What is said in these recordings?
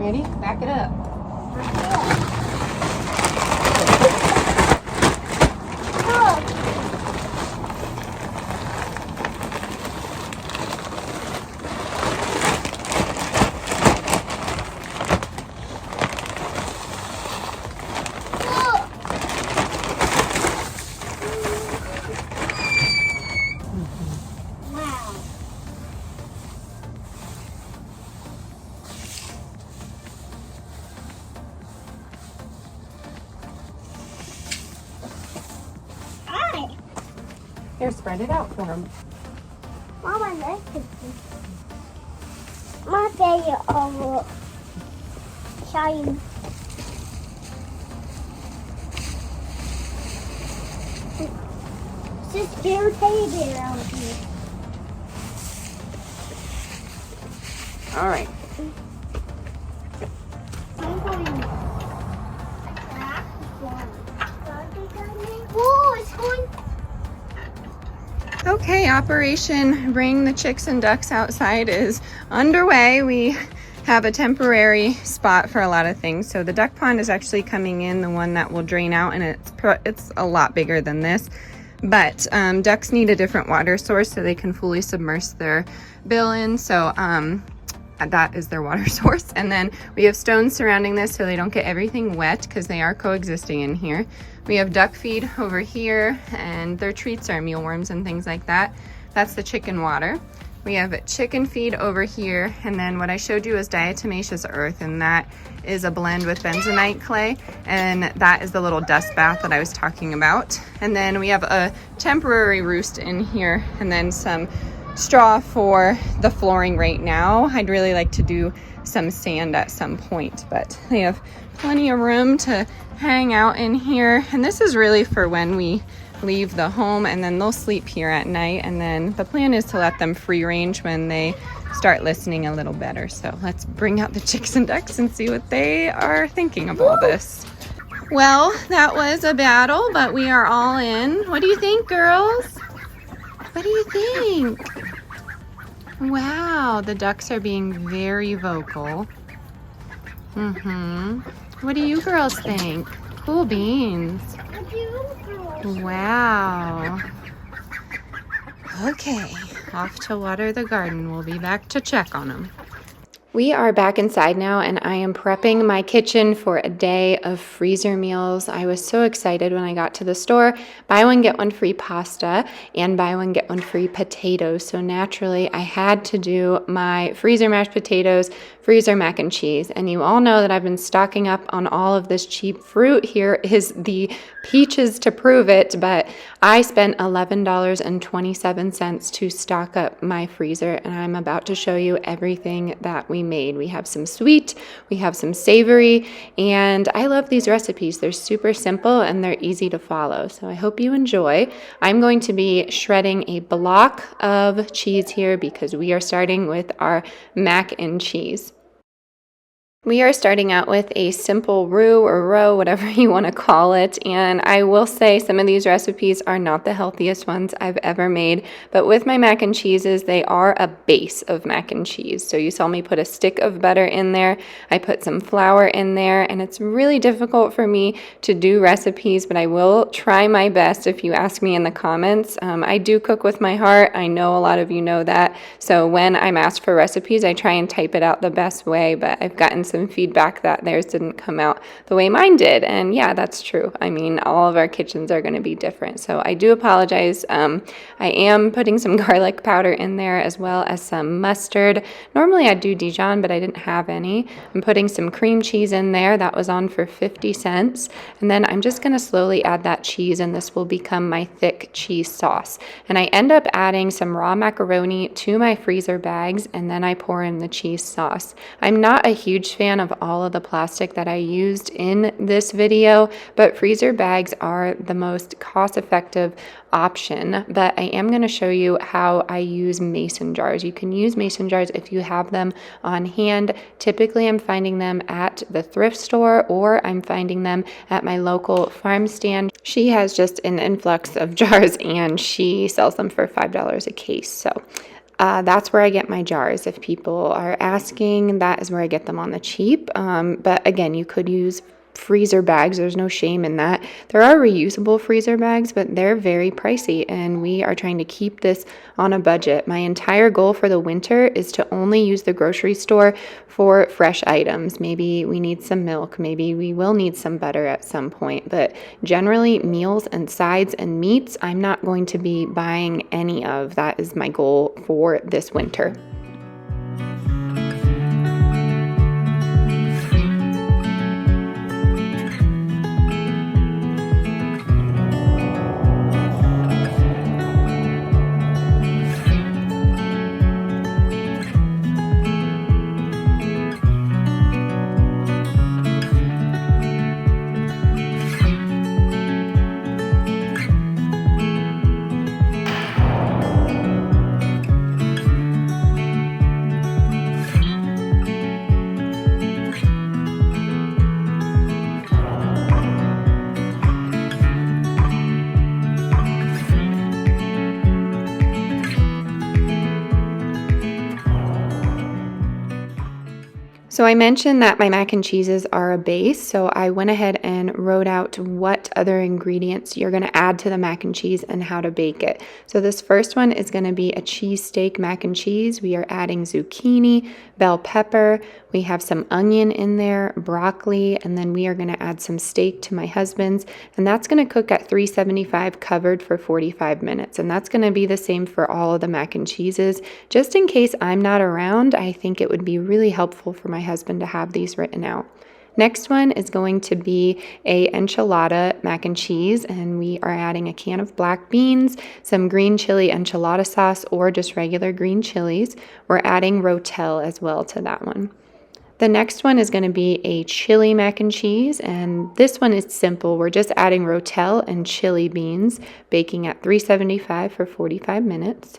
Ready? Back it up. Here, spread it out for him. Mama, let's do this. My baby over shine. Just scare teddy bear out here. All right. I'm going back one. Whoa, it's going. Okay, Operation Bring the Chicks and Ducks Outside is underway. We have a temporary spot for a lot of things. So the duck pond is actually coming in, the one that will drain out, and it's a lot bigger than this. But ducks need a different water source so they can fully submerge their bill in. So that is their water source. And then we have stones surrounding this so they don't get everything wet because they are coexisting in here. We have duck feed over here, and their treats are mealworms and things like that. That's the chicken water. We have chicken feed over here, and then what I showed you is diatomaceous earth, and that is a blend with bentonite clay, and that is the little dust bath that I was talking about. And then we have a temporary roost in here, and then some straw for the flooring right now. I'd really like to do some sand at some point, but they have plenty of room to hang out in here. And this is really for when we leave the home, and then they'll sleep here at night. And then the plan is to let them free range when they start listening a little better. So let's bring out the chicks and ducks and see what they are thinking of all this. Well, that was a battle, but we are all in. What do you think, girls? What do you think? Wow, the ducks are being very vocal. What do you girls think? Cool beans. Wow. Okay, off to water the garden. We'll be back to check on them. We are back inside now, and I am prepping my kitchen for a day of freezer meals. I was so excited when I got to the store. Buy one, get one free pasta, and buy one, get one free potatoes. So naturally, I had to do my freezer mashed potatoes, freezer mac and cheese. And you all know that I've been stocking up on all of this cheap fruit. Here is the peaches to prove it, but I spent $11.27 to stock up my freezer, and I'm about to show you everything that we made. We have some sweet, we have some savory, and I love these recipes. They're super simple and they're easy to follow. So I hope you enjoy. I'm going to be shredding a block of cheese here because we are starting with our mac and cheese. We are starting out with a simple roux or roe, whatever you want to call it, and I will say some of these recipes are not the healthiest ones I've ever made, but with my mac and cheeses, they are a base of mac and cheese. So you saw me put a stick of butter in there, I put some flour in there, and it's really difficult for me to do recipes, but I will try my best if you ask me in the comments. I do cook with my heart. I know a lot of you know that, so when I'm asked for recipes, I try and type it out the best way, but I've gotten some feedback that theirs didn't come out the way mine did, and yeah, that's true. I mean, all of our kitchens are going to be different, so I do apologize. I am putting some garlic powder in there as well as some mustard. Normally I do Dijon, but I didn't have any. I'm putting some cream cheese in there. That was on for 50 cents, and then I'm just going to slowly add that cheese, and this will become my thick cheese sauce. And I end up adding some raw macaroni to my freezer bags, and then I pour in the cheese sauce. I'm not a huge fan of all of the plastic that I used in this video, but freezer bags are the most cost-effective option. But I am going to show you how I use mason jars. You can use mason jars if you have them on hand. Typically I'm finding them at the thrift store, or I'm finding them at my local farm stand. She has just an influx of jars and she sells them for $5 a case. So That's where I get my jars. If people are asking, that is where I get them on the cheap. But again, you could use freezer bags. There's no shame in that. There are reusable freezer bags, but they're very pricey, and we are trying to keep this on a budget. My entire goal for the winter is to only use the grocery store for fresh items. Maybe we need some milk, maybe we will need some butter at some point, but generally meals and sides and meats, I'm not going to be buying any of. That is my goal for this winter. So I mentioned that my mac and cheeses are a base, so I went ahead and wrote out what other ingredients you're going to add to the mac and cheese and how to bake it. So this first one is going to be a cheesesteak mac and cheese. We are adding zucchini, bell pepper, we have some onion in there, broccoli, and then we are going to add some steak to my husband's, and that's going to cook at 375 covered for 45 minutes. And that's going to be the same for all of the mac and cheeses. Just in case I'm not around, I think it would be really helpful for my husband to have these written out. Next one is going to be a enchilada mac and cheese, and we are adding a can of black beans, some green chili enchilada sauce or just regular green chilies. We're adding Rotel as well to that one. The next one is going to be a chili mac and cheese, and this one is simple. We're just adding Rotel and chili beans, baking at 375 for 45 minutes.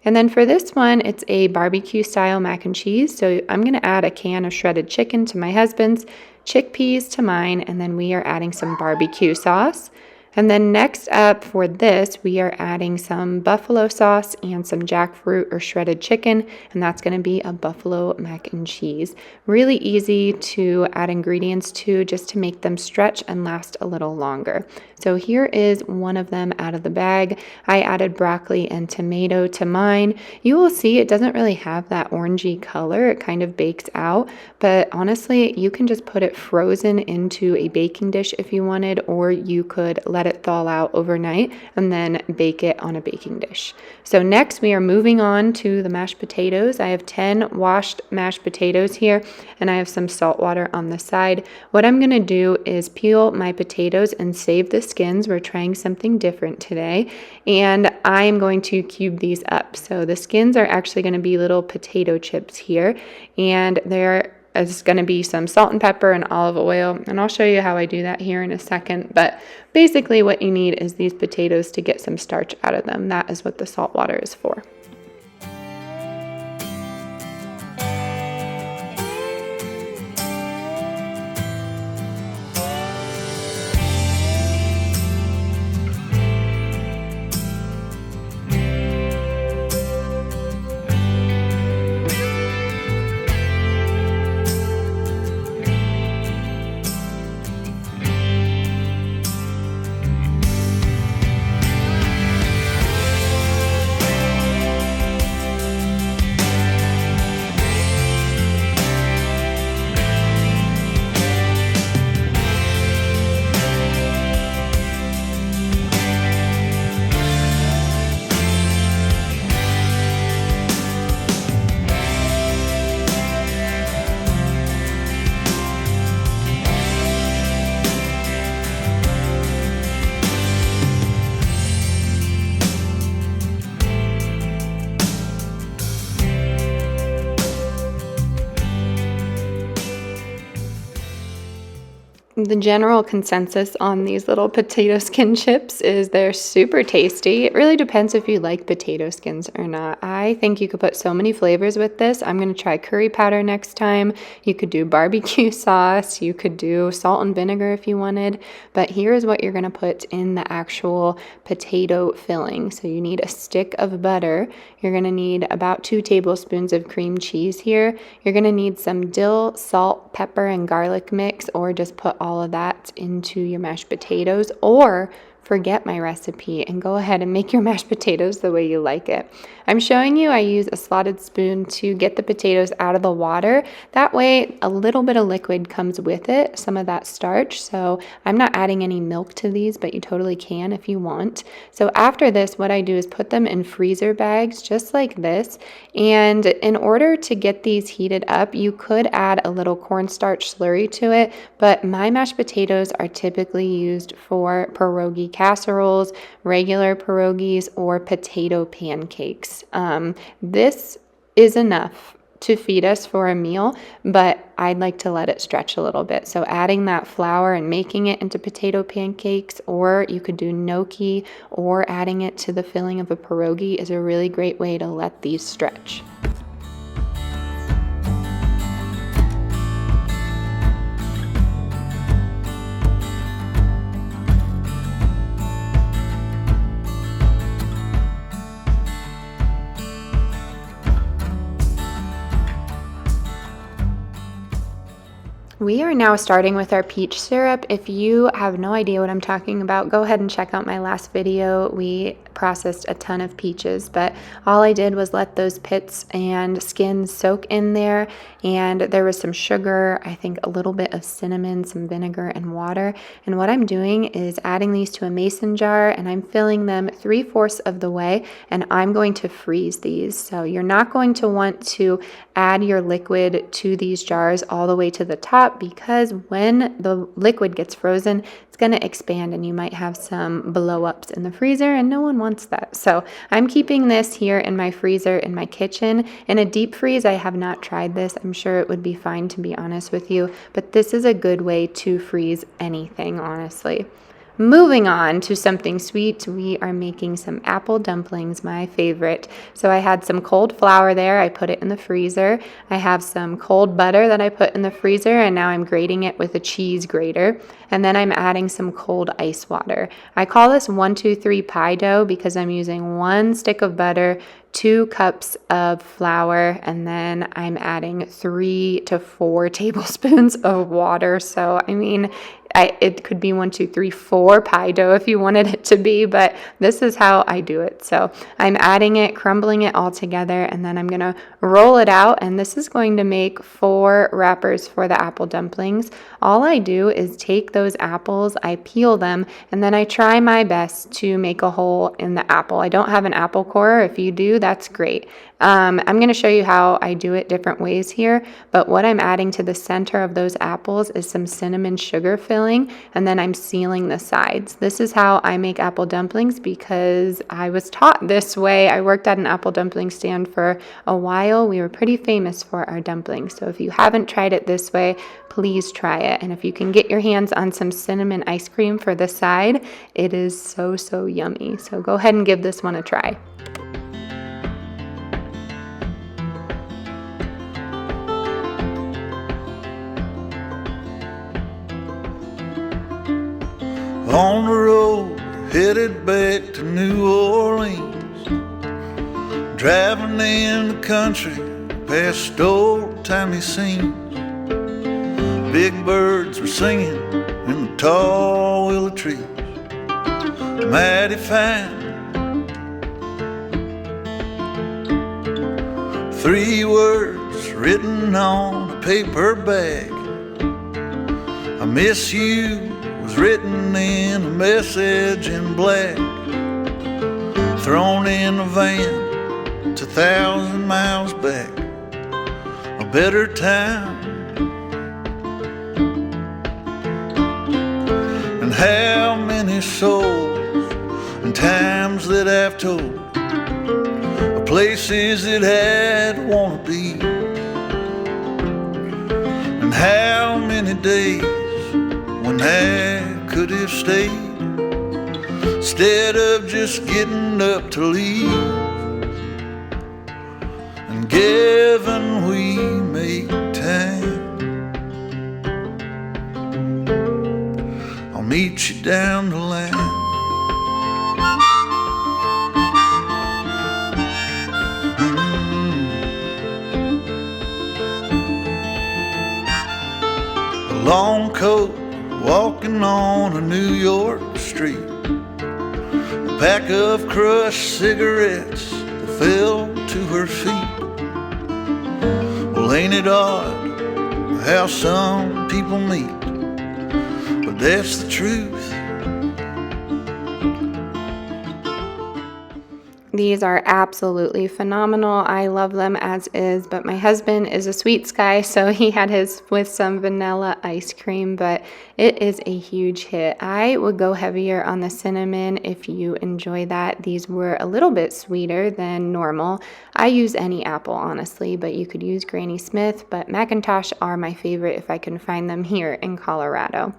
And then for this one, it's a barbecue style mac and cheese. So I'm going to add a can of shredded chicken to my husband's, chickpeas to mine, and then we are adding some barbecue sauce. And then next up for this, we are adding some buffalo sauce and some jackfruit or shredded chicken, and that's going to be a buffalo mac and cheese. Really easy to add ingredients to just to make them stretch and last a little longer. So here is one of them out of the bag. I added broccoli and tomato to mine. You will see it doesn't really have that orangey color. It kind of bakes out, but honestly, you can just put it frozen into a baking dish if you wanted, or you could let it thaw out overnight and then bake it on a baking dish. So next we are moving on to the mashed potatoes. I have 10 washed mashed potatoes here, and I have some salt water on the side. What I'm going to do is peel my potatoes and save the skins. We're trying something different today, and I am going to cube these up. So the skins are actually going to be little potato chips here, and they're is going to be some salt and pepper and olive oil, and I'll show you how I do that here in a second. But basically what you need is these potatoes to get some starch out of them. That is what the salt water is for. The general consensus on these little potato skin chips is they're super tasty. It really depends if you like potato skins or not. I think you could put so many flavors with this. I'm going to try curry powder next time. You could do barbecue sauce. You could do salt and vinegar if you wanted. But here's what you're going to put in the actual potato filling. So you need a stick of butter. You're going to need about 2 tablespoons of cream cheese here. You're going to need some dill, salt, pepper, and garlic mix, or just put all of that into your mashed potatoes, or forget my recipe and go ahead and make your mashed potatoes the way you like it. I'm showing you I use a slotted spoon to get the potatoes out of the water. That way a little bit of liquid comes with it, some of that starch. So I'm not adding any milk to these, but you totally can if you want. So after this, what I do is put them in freezer bags just like this. And in order to get these heated up, you could add a little cornstarch slurry to it, but my mashed potatoes are typically used for pierogi casseroles, regular pierogies, or potato pancakes. This is enough to feed us for a meal, but I'd like to let it stretch a little bit. So adding that flour and making it into potato pancakes, or you could do gnocchi, or adding it to the filling of a pierogi is a really great way to let these stretch. We are now starting with our peach syrup. If you have no idea what I'm talking about, go ahead and check out my last video. We processed a ton of peaches, but all I did was let those pits and skins soak in there, and there was some sugar, I think a little bit of cinnamon, some vinegar, and water. And what I'm doing is adding these to a mason jar, and I'm filling them 3/4 of the way, and I'm going to freeze these. So you're not going to want to add your liquid to these jars all the way to the top, because when the liquid gets frozen, it's going to expand and you might have some blow ups in the freezer, and no one wants that. So I'm keeping this here in my freezer in my kitchen. In a deep freeze, I have not tried this. I'm sure it would be fine, to be honest with you, but this is a good way to freeze anything, honestly. Moving on to something sweet, we are making some apple dumplings, my favorite. So I had some cold flour there, I put it in the freezer. I have some cold butter that I put in the freezer, and now I'm grating it with a cheese grater. And then I'm adding some cold ice water. I call this 1, 2, 3 pie dough because I'm using 1 stick of butter, 2 cups of flour, and then I'm adding 3 to 4 tablespoons of water. So, I mean, it could be 1, 2, 3, 4 pie dough if you wanted it to be, but this is how I do it. So I'm adding it, crumbling it all together, and then I'm going to roll it out, and this is going to make 4 wrappers for the apple dumplings. All I do is take those apples, I peel them, and then I try my best to make a hole in the apple. I don't have an apple corer. If you do, that's great. I'm going to show you how I do it different ways here, but what I'm adding to the center of those apples is some cinnamon sugar filling, and then I'm sealing the sides. This is how I make apple dumplings because I was taught this way. I worked at an apple dumpling stand for a while. We were pretty famous for our dumplings. So if you haven't tried it this way, please try it. And if you can get your hands on some cinnamon ice cream for the side, it is so, so yummy. So go ahead and give this one a try. On the road, headed back to New Orleans, driving in the country, past old-timey scenes. Big birds were singing in the tall willow trees, mighty fine. 3 words written on a paper bag, I miss you, was written in a message in black, thrown in a van 2,000 miles back, a better time. And how many souls and times that I've told of places that I'd wanna be, and how many days when and I could have stayed instead of just getting up to leave. And given we make time, I'll meet you down the line. A long coat walking on a New York street, a pack of crushed cigarettes that fell to her feet. Well, ain't it odd how some people meet? But that's the truth. These are absolutely phenomenal. I love them as is, but my husband is a sweets guy, so he had his with some vanilla ice cream, but it is a huge hit. I would go heavier on the cinnamon if you enjoy that. These were a little bit sweeter than normal. I use any apple, honestly, but you could use Granny Smith, but McIntosh are my favorite if I can find them here in Colorado.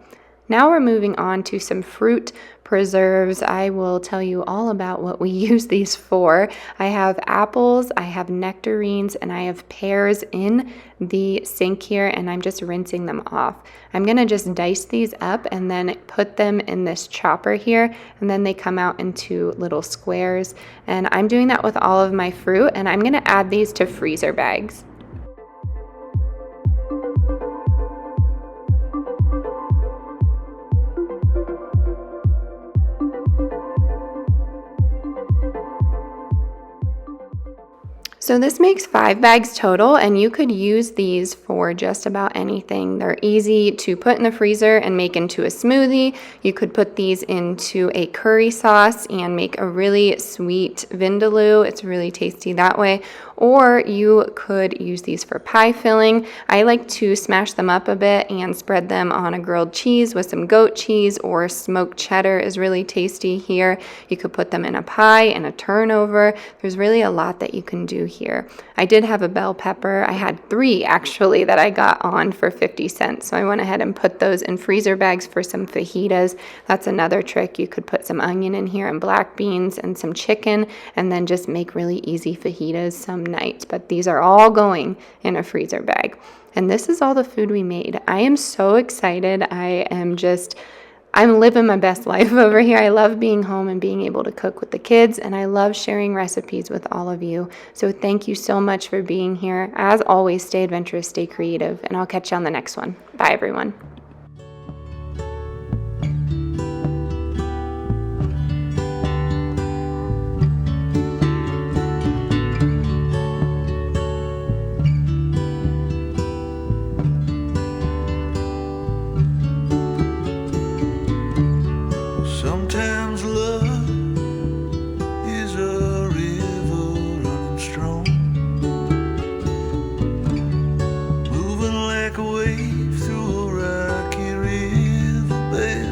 Now we're moving on to some fruit preserves. I will tell you all about what we use these for. I have apples, I have nectarines, and I have pears in the sink here, and I'm just rinsing them off. I'm gonna just dice these up and then put them in this chopper here, and then they come out into little squares. And I'm doing that with all of my fruit, and I'm gonna add these to freezer bags. So this makes 5 bags total, and you could use these for just about anything. They're easy to put in the freezer and make into a smoothie. You could put these into a curry sauce and make a really sweet vindaloo. It's really tasty that way. Or you could use these for pie filling. I like to smash them up a bit and spread them on a grilled cheese with some goat cheese, or smoked cheddar is really tasty here. You could put them in a pie and a turnover. There's really a lot that you can do here. I did have a bell pepper. I had 3 actually that I got on for 50 cents. So I went ahead and put those in freezer bags for some fajitas. That's another trick. You could put some onion in here and black beans and some chicken, and then just make really easy fajitas some nights. But these are all going in a freezer bag. And this is all the food we made. I am so excited. I'm living my best life over here. I love being home and being able to cook with the kids, and I love sharing recipes with all of you. So thank you so much for being here. As always, stay adventurous, stay creative, and I'll catch you on the next one. Bye, everyone. Sometimes love is a river running strong, moving like a wave through a rocky riverbed.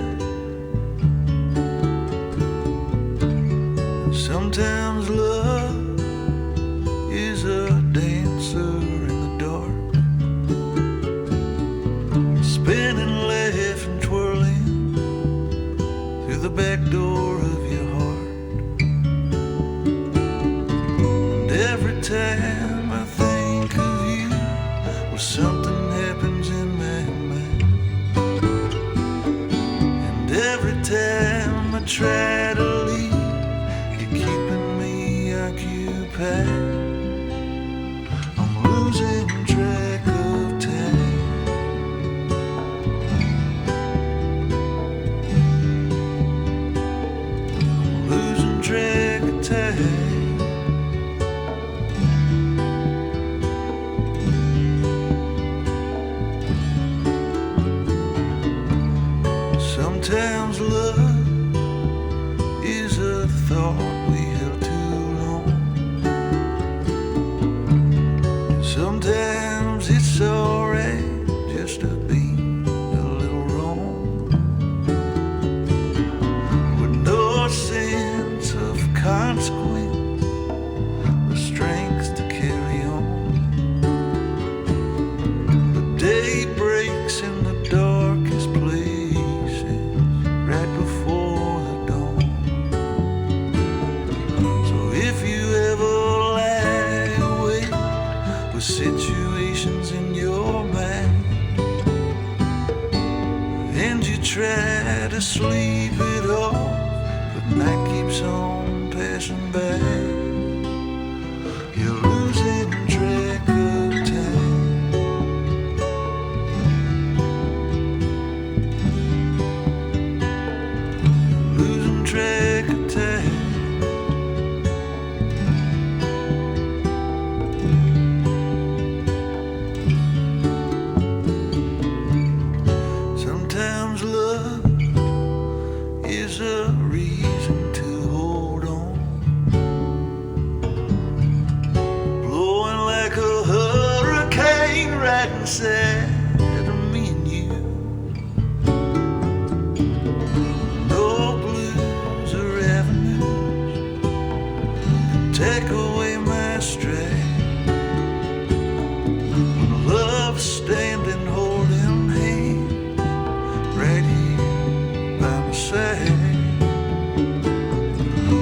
Sometimes love is a dancer in the dark, spinning, laughing, twirling through the back door of your heart. And every time I think of you, well, something happens in my mind. And every time I try to leave, you're keeping me occupied. I'm losing track of time. Track of time. Sometimes love is a thought we held too long. Sometimes it's alright just to be a little wrong, with no sense of consequence, the strength to carry on. But day breaks in the darkest place. with situations in your mind, and you try to sleep it off, but night keeps on passing by. You're losing track of time. Losing track of time. Sometimes love is a reason to hold on, blowing like a hurricane right inside of me and you. No blues or avenues can take away my stride when love's standing holding hands right here by my side.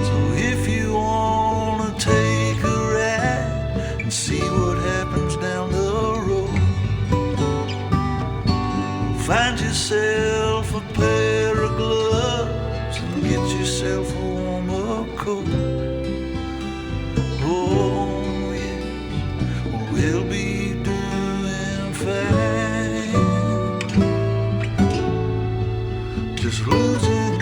So if you wanna take a ride and see what happens down the road, find yourself a pair of gloves and get yourself a warmer coat. Oh yes, we'll be doing fine. Just losing